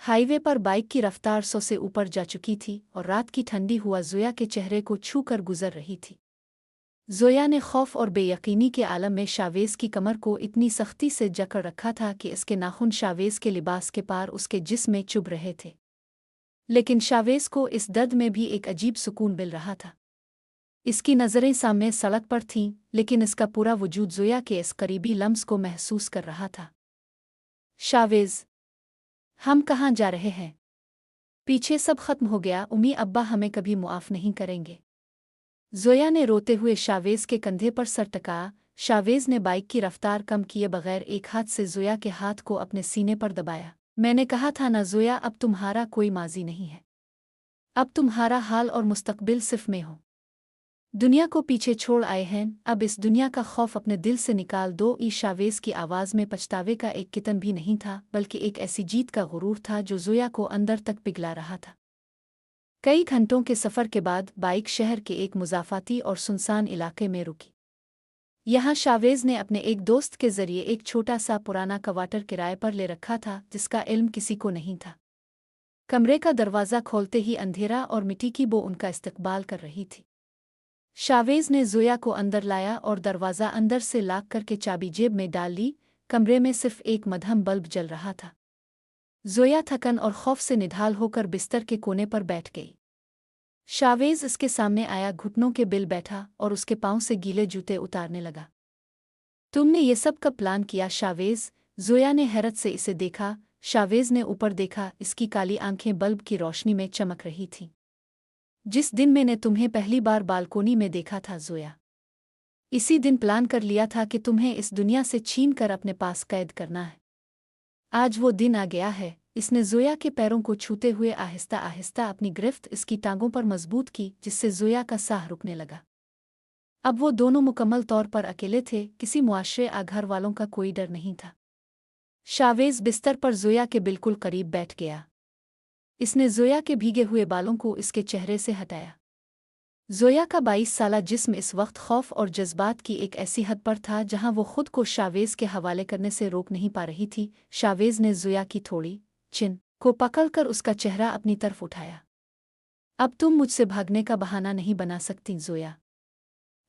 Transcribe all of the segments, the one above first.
Highway पर bike की रफ्तार 100 से ऊपर जा चुकी थी और रात की ठंडी हुआ जोया के चेहरे को छू कर गुजर रही थी। जोया ने खौफ और बेयकीनी के आलम में शावेज की कमर को इतनी सख्ती से जकड़ रखा था कि इसके नाखून शावेज के लिबास के पार उसके जिस्म में चुभ रहे थे। लेकिन शावेज को इस दर्द में भी एक अजीब सुकून मिल रहा था। इसकी नज़रें सामने सड़क पर थीं, लेकिन इसका पूरा वजूद जोया के इस करीबी लम्स को महसूस कर रहा था। शावेज, हम कहाँ जा रहे हैं? पीछे सब खत्म हो गया, उम्मी अब्बा हमें कभी मुआफ़ नहीं करेंगे। जोया ने रोते हुए शावेज के कंधे पर सर टकाया। शावेज ने बाइक की रफ्तार कम किए बगैर एक हाथ से जोया के हाथ को अपने सीने पर दबाया। मैंने कहा था ना जोया, अब तुम्हारा कोई माजी नहीं है। अब तुम्हारा हाल और मुस्तकबिल सिर्फ में हो। दुनिया को पीछे छोड़ आए हैं, अब इस दुनिया का खौफ अपने दिल से निकाल दो। शावेज की आवाज़ में पछतावे का एक कितन भी नहीं था, बल्कि एक ऐसी जीत का गुरूर था जो जोया को अंदर तक पिघला रहा था। कई घंटों के सफ़र के बाद बाइक शहर के एक मुज़ाफ़ाती और सुनसान इलाके में रुकी। यहाँ शावेज ने अपने एक दोस्त के ज़रिए एक छोटा सा पुराना क्वार्टर किराए पर ले रखा था, जिसका इल्म किसी को नहीं था। कमरे का दरवाज़ा खोलते ही अंधेरा और मिट्टी की बो उनका इस्तकबाल कर रही थी। शावेज ने जोया को अंदर लाया और दरवाज़ा अंदर से लॉक करके चाबी जेब में डाल ली। कमरे में सिर्फ एक मध्यम बल्ब जल रहा था। जोया थकन और खौफ से निढाल होकर बिस्तर के कोने पर बैठ गई। शावेज इसके सामने आया, घुटनों के बिल बैठा और उसके पांव से गीले जूते उतारने लगा। तुमने ये सब कब प्लान किया शावेज? जोया ने हैरत से इसे देखा। शावेज ने ऊपर देखा, इसकी काली आंखें बल्ब की रोशनी में चमक रही थीं। जिस दिन मैंने तुम्हें पहली बार बालकोनी में देखा था जोया, इसी दिन प्लान कर लिया था कि तुम्हें इस दुनिया से छीन कर अपने पास कैद करना है। आज वो दिन आ गया है। इसने जोया के पैरों को छूते हुए आहिस्ता आहिस्ता अपनी गिरफ्त इसकी टांगों पर मजबूत की, जिससे जोया का साह रुकने लगा। अब वो दोनों मुकम्मल तौर पर अकेले थे, किसी मुआशरे या घर वालों का कोई डर नहीं था। शावेज बिस्तर पर जोया के बिल्कुल करीब बैठ गया। इसने जोया के भीगे हुए बालों को इसके चेहरे से हटाया। जोया का 22 साला जिस्म इस वक्त खौफ और जज्बात की एक ऐसी हद पर था जहां वो खुद को शावेज के हवाले करने से रोक नहीं पा रही थी। शावेज ने जोया की थोड़ी चिन को पकड़कर उसका चेहरा अपनी तरफ उठाया। अब तुम मुझसे भागने का बहाना नहीं बना सकती जोया।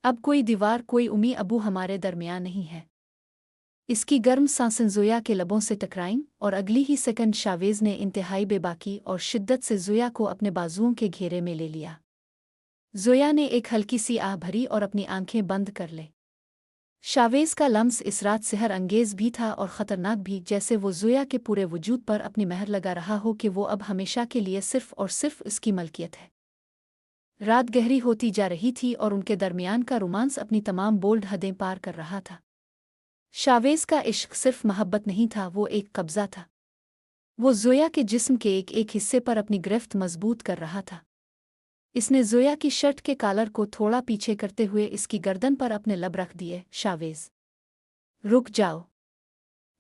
अब कोई दीवार, कोई उम्मी अबू हमारे दरमियान नहीं है। इसकी गर्म सांसें जोया के लबों से टकराईं और अगली ही सेकंड शावेज ने इंतहाई बेबाकी और शिद्दत से जोया को अपने बाजुओं के घेरे में ले लिया। जोया ने एक हल्की सी आह भरी और अपनी आंखें बंद कर ले। शावेज का लम्स इस रात सेहर अंगेज भी था और ख़तरनाक भी, जैसे वो जोया के पूरे वजूद पर अपनी महर लगा रहा हो कि वो अब हमेशा के लिए सिर्फ और सिर्फ इसकी मलकियत है। रात गहरी होती जा रही थी और उनके दरमियान का रोमांस अपनी तमाम बोल्ड हदें पार कर रहा था। शावेज का इश्क सिर्फ मोहब्बत नहीं था, वो एक कब्ज़ा था। वो जोया के जिस्म के एक एक हिस्से पर अपनी गिरफ्त मजबूत कर रहा था। इसने जोया की शर्ट के कॉलर को थोड़ा पीछे करते हुए इसकी गर्दन पर अपने लब रख दिए। शावेज, रुक जाओ।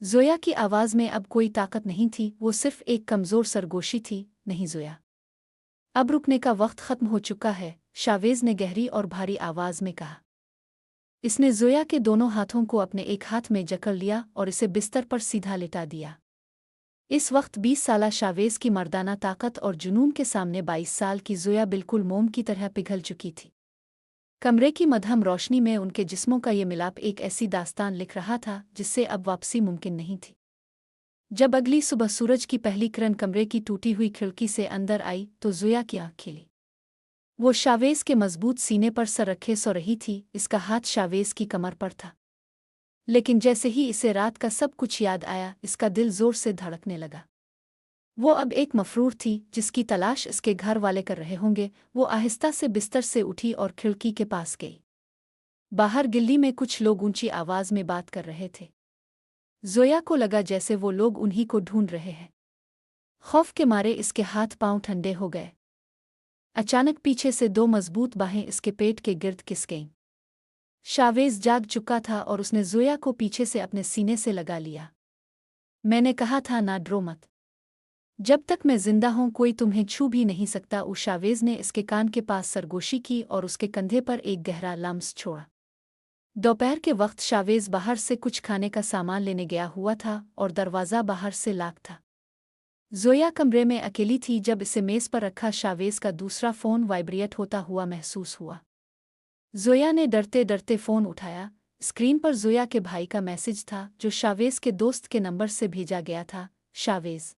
जोया की आवाज़ में अब कोई ताकत नहीं थी, वो सिर्फ एक कमज़ोर सरगोशी थी। नहीं जोया, अब रुकने का वक्त ख़त्म हो चुका है, शावेज ने गहरी और भारी आवाज़ में कहा। इसने जोया के दोनों हाथों को अपने एक हाथ में जकड़ लिया और इसे बिस्तर पर सीधा लिटा दिया। इस वक्त 20 साला शावेज की मर्दाना ताकत और जुनून के सामने 22 साल की जोया बिल्कुल मोम की तरह पिघल चुकी थी। कमरे की मध्यम रोशनी में उनके जिस्मों का ये मिलाप एक ऐसी दास्तान लिख रहा था जिससे अब वापसी मुमकिन नहीं थी। जब अगली सुबह सूरज की पहली किरण कमरे की टूटी हुई खिड़की से अंदर आई तो जोया की आँख खिली। वो शावेज के मजबूत सीने पर सर रखे सो रही थी, इसका हाथ शावेज की कमर पर था। लेकिन जैसे ही इसे रात का सब कुछ याद आया, इसका दिल जोर से धड़कने लगा। वो अब एक मफरूर थी जिसकी तलाश इसके घर वाले कर रहे होंगे। वो आहिस्ता से बिस्तर से उठी और खिड़की के पास गई। बाहर गिल्ली में कुछ लोग ऊंची आवाज में बात कर रहे थे। जोया को लगा जैसे वो लोग उन्हीं को ढूंढ रहे हैं। खौफ के मारे इसके हाथ पांव ठंडे हो गए। अचानक पीछे से दो मजबूत बाहें इसके पेट के गिर्द खिस गईं। शावेज जाग चुका था और उसने जोया को पीछे से अपने सीने से लगा लिया। मैंने कहा था ना, डरो मत। जब तक मैं जिंदा हूं कोई तुम्हें छू भी नहीं सकता। शावेज ने इसके कान के पास सरगोशी की और उसके कंधे पर एक गहरा लम्स छोड़ा। दोपहर के वक्त शावेज बाहर से कुछ खाने का सामान लेने गया हुआ था और दरवाज़ा बाहर से लॉक था। जोया कमरे में अकेली थी जब इसे मेज़ पर रखा शावेज़ का दूसरा फ़ोन वाइब्रेट होता हुआ महसूस हुआ। जोया ने डरते डरते फ़ोन उठाया। स्क्रीन पर जोया के भाई का मैसेज था जो शावेज़ के दोस्त के नंबर से भेजा गया था। शावेज़,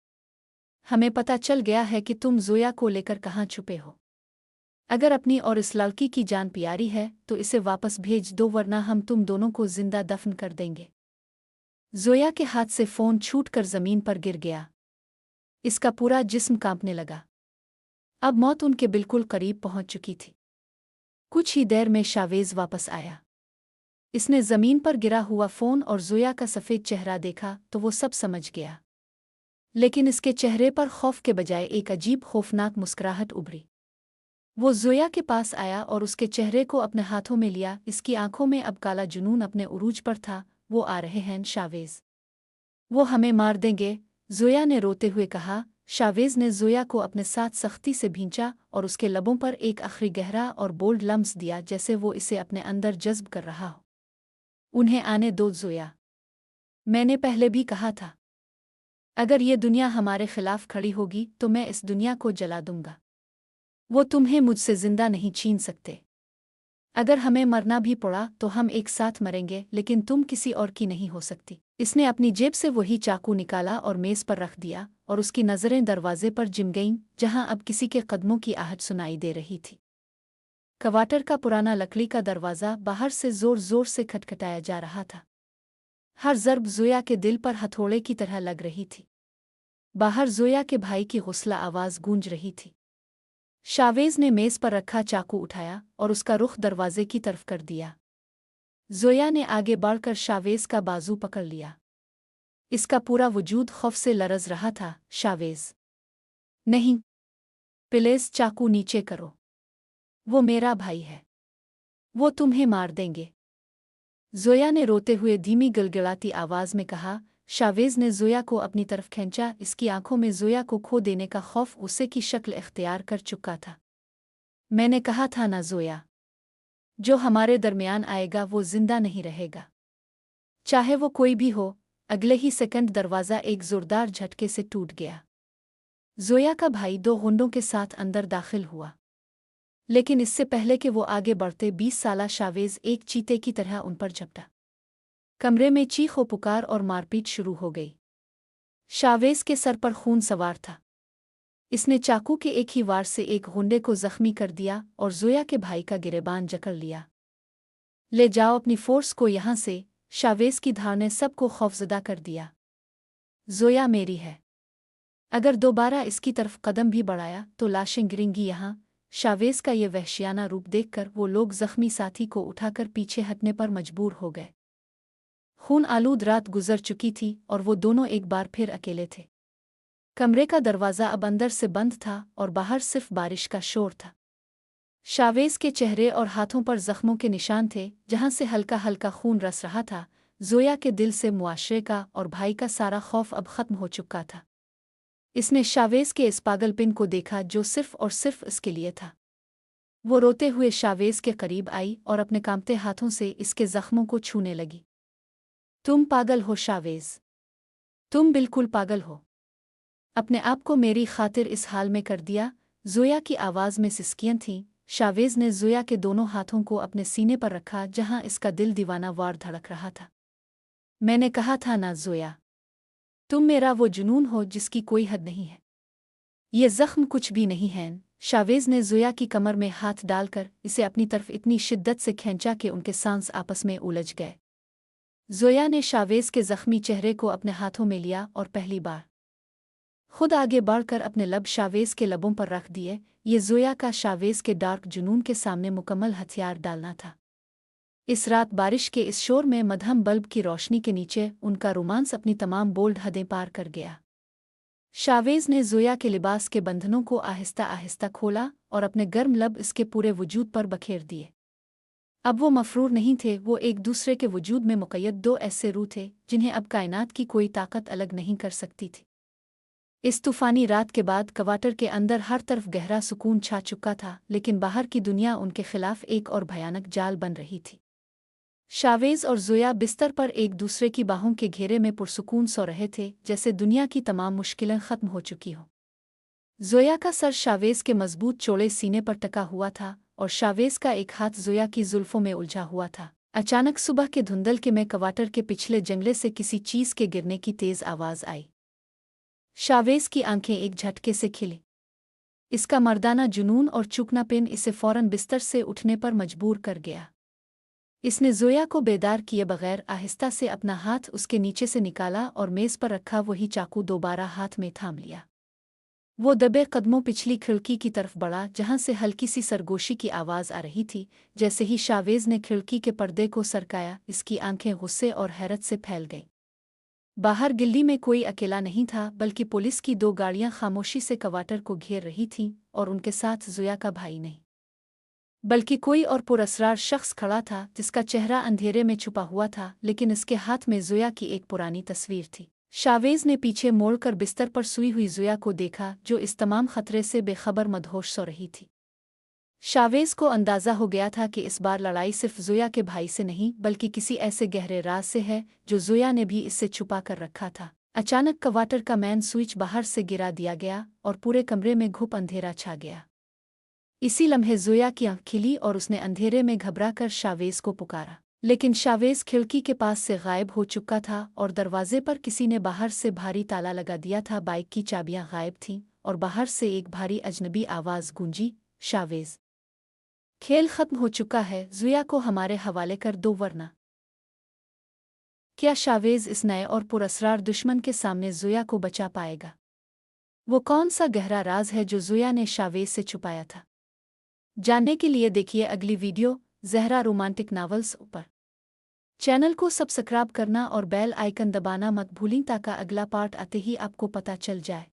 हमें पता चल गया है कि तुम जोया को लेकर कहाँ छुपे हो। अगर अपनी और इस लड़की की जान प्यारी है तो इसे वापस भेज दो, वरना हम तुम दोनों को जिंदा दफन कर देंगे। जोया के हाथ से फ़ोन छूटकर ज़मीन पर गिर गया। इसका पूरा जिस्म कांपने लगा। अब मौत उनके बिल्कुल करीब पहुंच चुकी थी। कुछ ही देर में शावेज़ वापस आया। इसने ज़मीन पर गिरा हुआ फ़ोन और जोया का सफ़ेद चेहरा देखा तो वो सब समझ गया। लेकिन इसके चेहरे पर खौफ के बजाय एक अजीब खौफनाक मुस्कुराहट उभरी। वो जोया के पास आया और उसके चेहरे को अपने हाथों में लिया। इसकी आंखों में अब काला जुनून अपने उरूज पर था। वो आ रहे हैं शावेज़, वो हमें मार देंगे, जोया ने रोते हुए कहा। शावेज़ ने जोया को अपने साथ सख्ती से भींचा और उसके लबों पर एक आखिरी गहरा और बोल्ड लम्स दिया, जैसे वो इसे अपने अंदर जज्ब कर रहा हो। उन्हें आने दो जोया, मैंने पहले भी कहा था, अगर ये दुनिया हमारे खिलाफ खड़ी होगी तो मैं इस दुनिया को जला दूंगा। वो तुम्हें मुझसे जिंदा नहीं छीन सकते। अगर हमें मरना भी पड़ा तो हम एक साथ मरेंगे, लेकिन तुम किसी और की नहीं हो सकती। इसने अपनी जेब से वही चाकू निकाला और मेज़ पर रख दिया और उसकी नज़रें दरवाजे पर जिम गईं, जहां अब किसी के कदमों की आहट सुनाई दे रही थी। क्वार्टर का पुराना लकड़ी का दरवाज़ा बाहर से ज़ोर ज़ोर से खटखटाया जा रहा था। हर ज़र्ब जोया के दिल पर हथौड़े की तरह लग रही थी। बाहर जोया के भाई की गुस्ला आवाज़ गूंज रही थी। शावेज़ ने मेज़ पर रखा चाकू उठाया और उसका रुख दरवाजे की तरफ कर दिया। जोया ने आगे बढ़कर शावेज़ का बाजू पकड़ लिया। इसका पूरा वजूद खौफ से लरज़ रहा था। शावेज़, नहीं, प्लीज़ चाकू नीचे करो। वो मेरा भाई है, वो तुम्हें मार देंगे। जोया ने रोते हुए धीमी गिड़गिड़ाती आवाज़ में कहा। शावेज़ ने जोया को अपनी तरफ खींचा। इसकी आंखों में जोया को खो देने का खौफ गुस्से की शक्ल इख्तियार कर चुका था। मैंने कहा था ना जोया, जो हमारे दरमियान आएगा वो जिंदा नहीं रहेगा, चाहे वो कोई भी हो। अगले ही सेकंड दरवाज़ा एक जोरदार झटके से टूट गया। जोया का भाई दो गुंडों के साथ अंदर दाखिल हुआ, लेकिन इससे पहले कि वो आगे बढ़ते 20 साला शावेज़ एक चीते की तरह उन पर झपटा। कमरे में चीखो पुकार और मारपीट शुरू हो गई। शावेज़ के सर पर खून सवार था। इसने चाकू के एक ही वार से एक गुंडे को जख्मी कर दिया और जोया के भाई का गिरेबान जकड़ लिया। ले जाओ अपनी फोर्स को यहाँ से, शावेज़ की धार ने सबको खौफजदा कर दिया। जोया मेरी है, अगर दोबारा इसकी तरफ कदम भी बढ़ाया तो लाशें गिरेंगी यहाँ। शावेज़ का ये वहशियाना रूप देखकर वो लोग जख्मी साथी को उठाकर पीछे हटने पर मजबूर हो गए। खून आलूद रात गुजर चुकी थी और वो दोनों एक बार फिर अकेले थे। कमरे का दरवाज़ा अब अंदर से बंद था और बाहर सिर्फ बारिश का शोर था। शावेज़ के चेहरे और हाथों पर जख्मों के निशान थे, जहां से हल्का हल्का खून रस रहा था। जोया के दिल से मुआशरे का और भाई का सारा खौफ अब खत्म हो चुका था। इसने शावेज़ के इस पागलपन को देखा जो सिर्फ और सिर्फ इसके लिए था। वो रोते हुए शावेज़ के करीब आई और अपने कांपते हाथों से इसके जख्मों को छूने लगी। तुम पागल हो शावेज़, तुम बिल्कुल पागल हो। अपने आप को मेरी खातिर इस हाल में कर दिया। जोया की आवाज़ में सिसकियां थीं। शावेज़ ने जोया के दोनों हाथों को अपने सीने पर रखा, जहां इसका दिल दीवाना वार धड़क रहा था। मैंने कहा था ना जोया, तुम मेरा वो जुनून हो जिसकी कोई हद नहीं है। ये जख्म कुछ भी नहीं है। शावेज़ ने जोया की कमर में हाथ डालकर इसे अपनी तरफ इतनी शिद्दत से खींचा कि उनके सांस आपस में उलझ गए। जोया ने शावेज़ के जख्मी चेहरे को अपने हाथों में लिया और पहली बार खुद आगे बढ़कर अपने लब शावेज़ के लबों पर रख दिए। ये जोया का शावेज़ के डार्क जुनून के सामने मुकम्मल हथियार डालना था। इस रात बारिश के इस शोर में मध्यम बल्ब की रोशनी के नीचे उनका रोमांस अपनी तमाम बोल्ड हदें पार कर गया। शावेज़ ने जोया के लिबास के बंधनों को आहिस्ता आहिस्ता खोला और अपने गर्म लब इसके पूरे वजूद पर बखेर दिए। अब वो मफरूर नहीं थे, वो एक दूसरे के वजूद में मुक़य्यद दो ऐसे रूह थे जिन्हें अब कायनात की कोई ताकत अलग नहीं कर सकती थी। इस तूफानी रात के बाद क्वार्टर के अंदर हर तरफ गहरा सुकून छा चुका था, लेकिन बाहर की दुनिया उनके खिलाफ एक और भयानक जाल बन रही थी। शावेज और ज़ोया बिस्तर पर एक दूसरे की बाहों के घेरे में पुरसुकून सो रहे थे, जैसे दुनिया की तमाम मुश्किलें ख़त्म हो चुकी हों। ज़ोया का सर शावेज के मजबूत चौड़े सीने पर टका हुआ था और शावेज का एक हाथ ज़ोया की जुल्फ़ों में उलझा हुआ था। अचानक सुबह के धुंधलके में कवाटर के पिछले जंगले से किसी चीज़ के गिरने की तेज़ आवाज़ आई। शावेज की आंखें एक झटके से खिली। इसका मर्दाना जुनून और चूकनापन इसे फौरन बिस्तर से उठने पर मजबूर कर गया। इसने ज़ोया को बेदार किए बगैर आहिस्ता से अपना हाथ उसके नीचे से निकाला और मेज़ पर रखा वही चाकू दोबारा हाथ में थाम लिया। वो दबे कदमों पिछली खिड़की की तरफ बढ़ा, जहां से हल्की सी सरगोशी की आवाज़ आ रही थी। जैसे ही शावेज ने खिड़की के पर्दे को सरकाया, इसकी आंखें गुस्से और हैरत से फैल गईं। बाहर गिल्ली में कोई अकेला नहीं था, बल्कि पुलिस की 2 गाड़ियां खामोशी से कवाटर को घेर रही थीं, और उनके साथ ज़ोया का भाई नहीं, बल्कि कोई और पुरअसरार शख्स खड़ा था, जिसका चेहरा अंधेरे में छुपा हुआ था, लेकिन इसके हाथ में ज़ोया की एक पुरानी तस्वीर थी। शावेज ने पीछे मोड़कर बिस्तर पर सूई हुई ज़ोया को देखा, जो इस तमाम खतरे से बेखबर मदहोश सो रही थी। शावेज को अंदाज़ा हो गया था कि इस बार लड़ाई सिर्फ ज़ोया के भाई से नहीं, बल्कि किसी ऐसे गहरे राज से है जो ज़ोया ने भी इससे छुपा कर रखा था। अचानक कवाटर का मेन स्विच बाहर से गिरा दिया गया और पूरे कमरे में घुप अंधेरा छा गया। इसी लम्हे ज़ोया की आँख खिली और उसने अंधेरे में घबराकर शावेज को पुकारा, लेकिन शावेज खिड़की के पास से गायब हो चुका था और दरवाजे पर किसी ने बाहर से भारी ताला लगा दिया था। बाइक की चाबियां गायब थीं और बाहर से एक भारी अजनबी आवाज़ गूंजी, शावेज, खेल खत्म हो चुका है, ज़ोया को हमारे हवाले कर दो वरना। क्या शावेज इस नए और पुरअसरार दुश्मन के सामने ज़ोया को बचा पाएगा? वो कौन सा गहरा राज है जो ज़ोया ने शावेज से छुपाया था? जानने के लिए देखिए अगली वीडियो, ज़हरा रोमांटिक नॉवेल्स पर। चैनल को सब्सक्राइब करना और बेल आइकन दबाना मत भूलें ताकि अगला पार्ट आते ही आपको पता चल जाए।